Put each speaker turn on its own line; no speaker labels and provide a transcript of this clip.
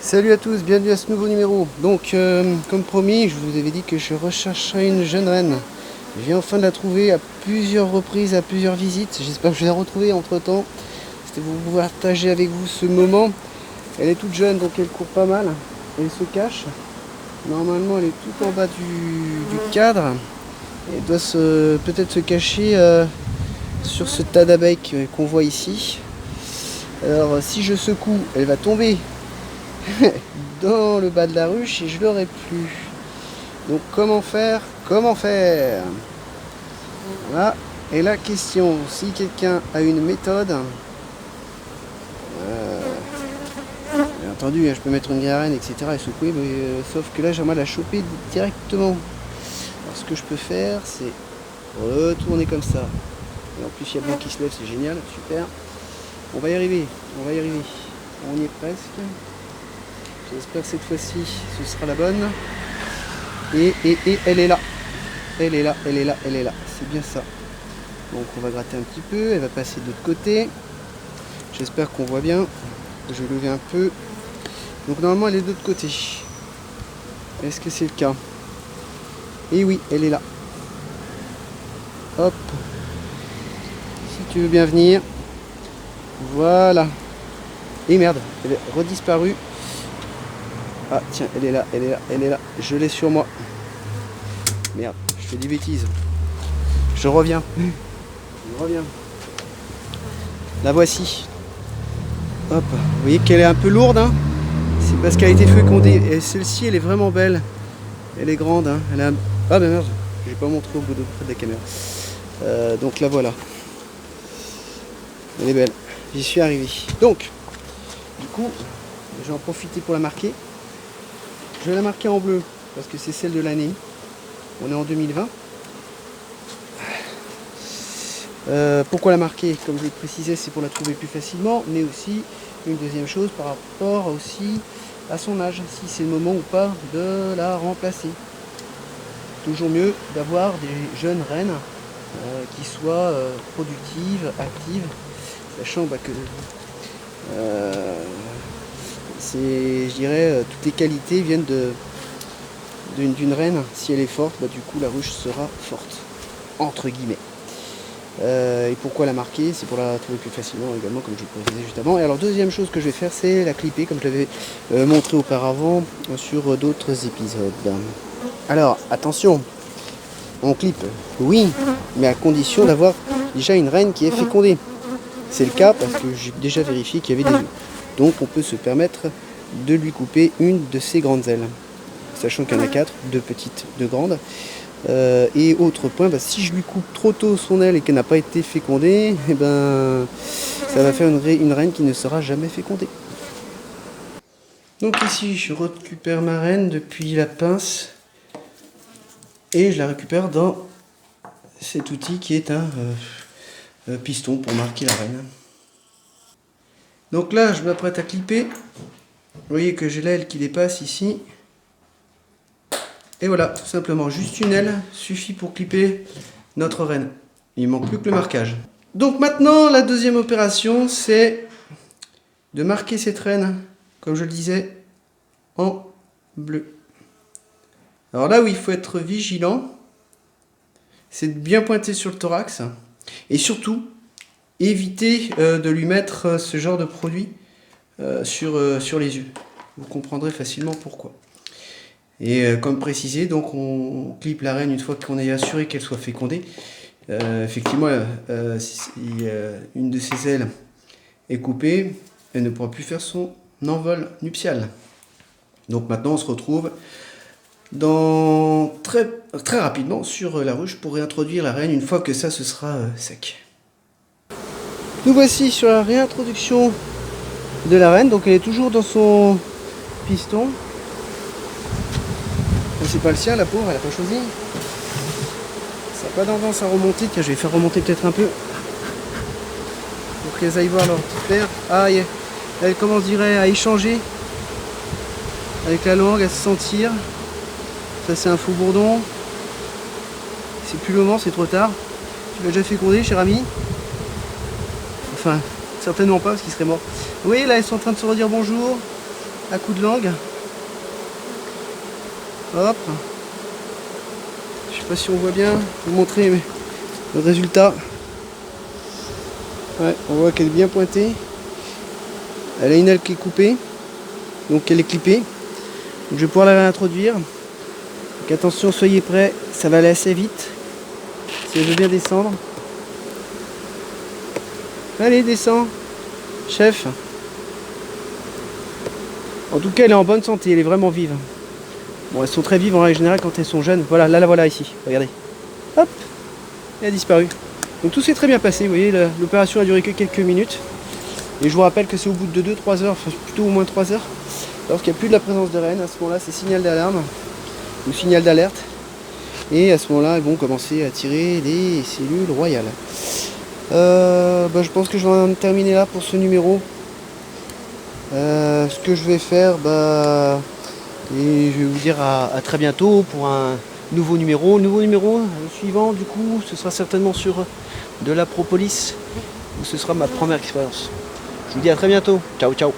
Salut à tous, bienvenue à ce nouveau numéro. Donc, comme promis, je vous avais dit que je rechercherais une jeune reine. Je viens enfin de la trouver à plusieurs reprises, à plusieurs visites. J'espère que je vais la retrouver entre temps. C'était pour vous partager avec vous ce moment. Elle est toute jeune, donc elle court pas mal. Elle se cache. Normalement, elle est tout en bas du cadre. Elle doit peut-être se cacher sur ce tas d'abeilles qu'on voit ici. Alors, si je secoue, elle va tomber dans le bas de la ruche et je l'aurai plus. Donc comment faire? Comment faire? Voilà. Et la question, si quelqu'un a une méthode, bien entendu, je peux mettre une graine, etc. et secouer, mais sauf que là j'aimerais la choper directement. Alors ce que je peux faire, c'est retourner comme ça. Et en plus il y a le vent qui se lève, c'est génial, super. On va y arriver, on va y arriver. On y est presque. J'espère que cette fois-ci ce sera la bonne. Et elle est là. Elle est là, elle est là, elle est là. C'est bien ça. Donc on va gratter un petit peu. Elle va passer de l'autre côté. J'espère qu'on voit bien. Je vais lever un peu. Donc normalement elle est de l'autre côté. Est-ce que c'est le cas? Et oui, elle est là. Hop. Si tu veux bien venir. Voilà. Et merde, elle est redisparue. Ah tiens, elle est là, elle est là, elle est là. Je l'ai sur moi. Merde, je fais des bêtises. Je reviens. Je reviens. La voici. Hop. Vous voyez qu'elle est un peu lourde, hein. C'est parce qu'elle a été fécondée. Et celle-ci, elle est vraiment belle. Elle est grande, hein. Elle a... Ah ben merde, j'ai pas montré au bout de près de la caméra. Donc la voilà. Elle est belle. J'y suis arrivé. Donc, du coup, je vais en profiter pour la marquer. Je vais la marquer en bleu parce que c'est celle de l'année. On est en 2020. Pourquoi la marquer? Comme je le précisais, c'est pour la trouver plus facilement, mais aussi une deuxième chose par rapport aussi à son âge, si c'est le moment ou pas de la remplacer. Toujours mieux d'avoir des jeunes reines qui soient productives, actives, sachant que je dirais, toutes les qualités viennent d'une reine. Si elle est forte, du coup la ruche sera forte, entre guillemets. Et pourquoi la marquer? C'est pour la trouver plus facilement également, comme je vous le précisais juste avant. Et alors deuxième chose que je vais faire, c'est la clipper, comme je l'avais montré auparavant sur d'autres épisodes. Alors attention, on clippe, oui, mais à condition d'avoir déjà une reine qui est fécondée. C'est le cas parce que j'ai déjà vérifié qu'il y avait des œufs. Donc on peut se permettre de lui couper une de ses grandes ailes. Sachant qu'il y en a 4, 2 petites, 2 grandes. Et autre point, si je lui coupe trop tôt son aile et qu'elle n'a pas été fécondée, ça va faire une reine qui ne sera jamais fécondée. Donc ici je récupère ma reine depuis la pince et je la récupère dans cet outil qui est un piston pour marquer la reine. Donc là je m'apprête à clipper. Vous voyez que j'ai l'aile qui dépasse ici. Et voilà, tout simplement, juste une aile suffit pour clipper notre reine. Il ne manque plus que le marquage. Donc maintenant, la deuxième opération, c'est de marquer cette reine, comme je le disais, en bleu. Alors là où il faut être vigilant, c'est de bien pointer sur le thorax. Et surtout, éviter de lui mettre ce genre de produit sur les yeux. Vous comprendrez facilement pourquoi. Et comme précisé, donc on clippe la reine une fois qu'on est assuré qu'elle soit fécondée. Effectivement, si une de ses ailes est coupée, elle ne pourra plus faire son envol nuptial. Donc maintenant, on se retrouve très rapidement sur la ruche pour réintroduire la reine une fois que ça se sera sec. Nous voici sur la réintroduction de la reine. Donc elle est toujours dans son piston. C'est pas le sien, la pauvre, elle a pas choisi. Ça n'a pas tendance à remonter. Tiens, je vais faire remonter peut-être un peu. Pour qu'elles aillent voir leur petit père. Ah, elle commence, je dirais, à échanger. Avec la langue, à se sentir. Ça, c'est un faux bourdon. C'est plus le moment, c'est trop tard. Tu l'as déjà fécondé, cher ami? Enfin, certainement pas, parce qu'il serait mort. Vous voyez, là, elles sont en train de se redire bonjour. à coup de langue. Hop. Je sais pas si on voit bien, vous montrer le résultat. Ouais, on voit qu'elle est bien pointée. Elle a une aile qui est coupée, donc elle est clippée. Donc je vais pouvoir la réintroduire. Donc attention, soyez prêts, ça va aller assez vite. Si elle veut bien descendre. Allez, descends, chef. En tout cas, elle est en bonne santé, elle est vraiment vive. Bon, elles sont très vives en règle générale quand elles sont jeunes. Voilà, là la voilà ici, regardez. Hop, elle a disparu. Donc tout s'est très bien passé, vous voyez, l'opération a duré que quelques minutes. Et je vous rappelle que c'est au bout de 2-3 heures, enfin plutôt au moins 3 heures, lorsqu'il n'y a plus de la présence de rennes, à ce moment-là c'est signal d'alarme, ou signal d'alerte. Et à ce moment-là, elles vont commencer à tirer des cellules royales. Je pense que je vais en terminer là pour ce numéro. Ce que je vais faire, et je vais vous dire à très bientôt pour un nouveau numéro. Le suivant, du coup, ce sera certainement sur de la propolis, où ce sera ma première expérience. Je vous dis à très bientôt. Ciao, ciao.